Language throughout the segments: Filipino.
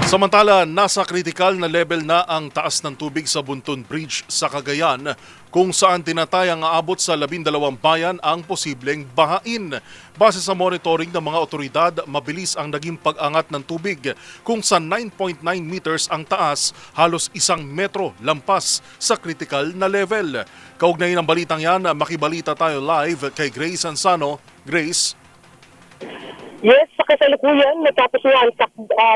Samantala, nasa critical na level na ang taas ng tubig sa Buntun Bridge sa Cagayan, kung saan tinatayang aabot sa 12 bayan ang posibleng bahain. Base sa monitoring ng mga otoridad, mabilis ang naging pag-angat ng tubig, kung sa 9.9 meters ang taas, halos 1 metro lampas sa critical na level. Kaugnay ng balitang yan, makibalita tayo live kay Grace Ansano. Grace? Yes, sa kasalukuyan, natapos nga ang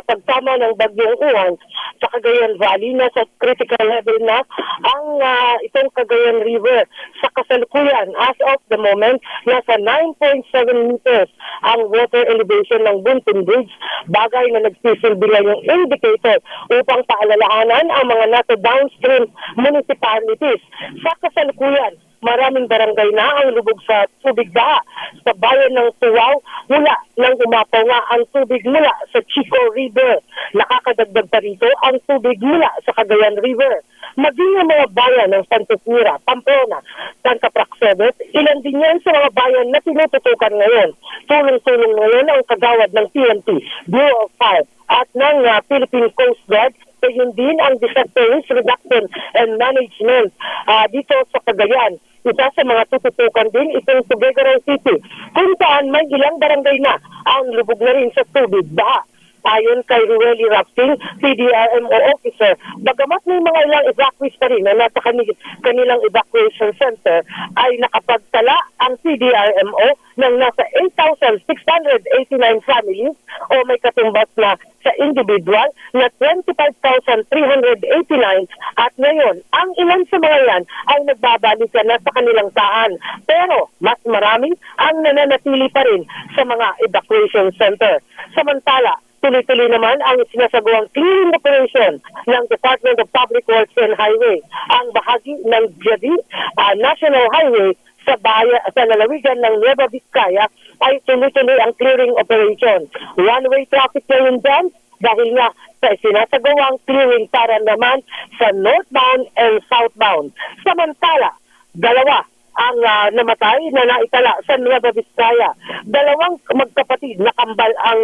pagsama ng Bagyong Uwan sa Cagayan Valley. Nasa critical level na ang itong Cagayan River. Sa kasalukuyan, as of the moment, nasa 9.7 meters ang water elevation ng Buntun Bridge, bagay na nagsisilbi na yung indicator upang paalalahanan ang mga nasa downstream municipalities. Sa kasalukuyan, maraming barangay na ang lubog sa tubig baha sa bayan ng Tuwao mula nang umapaw nga ang tubig mula sa Chico River. Nakakadagdag pa rito ang tubig mula sa Cagayan River. Maging ang mga bayan ng Santos Mira, Pamplona, Santa Praxedes, ilan din yan sa mga bayan na tinututukan ngayon. Tulong-tulong ngayon ang kagawad ng PNP, Bureau of Fire at ng Philippine Coast Guard. Yun din ang Disaster Risk Reduction and Management dito sa Cagayan. Isa sa mga tututukan din itong Tuguegarao City, kung saan may ilang barangay na ang lubog na rin sa tubig baha. Ayon kay Rueli Rapting, PDRMO officer, bagamat may mga ilang evacuees pa rin na nasa kanilang evacuation center, ay nakapagtala ang PDRMO ng nasa 8,689 families o may katumbas na sa individual na 25,389 at ngayon, ang ilan sa mga yan ay nagbabalikan na sa kanilang taan. Pero mas marami ang nananatili pa rin sa mga evacuation center. Samantala, tuloy-tuloy naman ang sinasagawang clearing operation ng Department of Public Works and Highway. Ang bahagi ng Jadi National Highway sa lalawigan ng Nueva Vizcaya ay tuloy-tuloy ang clearing operation. One-way traffic ngayon dyan dahil nga sa sinasagawang clearing para naman sa northbound and southbound. Samantala, dalawa ang namatay na naitala sa Nueva Vizcaya. Dalawang magkapatid na kambal ang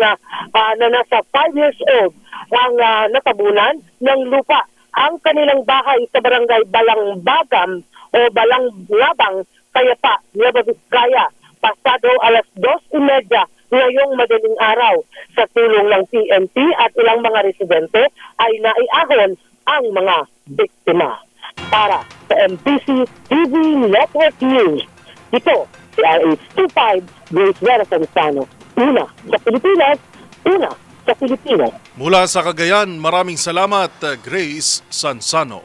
na nasa 5 years old ang natabunan ng lupa. Ang kanilang bahay sa barangay Balangbagam o Balanglabang, Kayapa, Nueva Vizcaya, pasado alas 2:30 ngayong madaling araw. Sa tulong ng PNP at ilang mga residente ay naiahon ang mga biktima. Para sa MPC TV Network News, ito si RH25 Grace Ansano. Una sa Pilipinas, una sa Pilipino. Mula sa Cagayan, maraming salamat, Grace Sansano.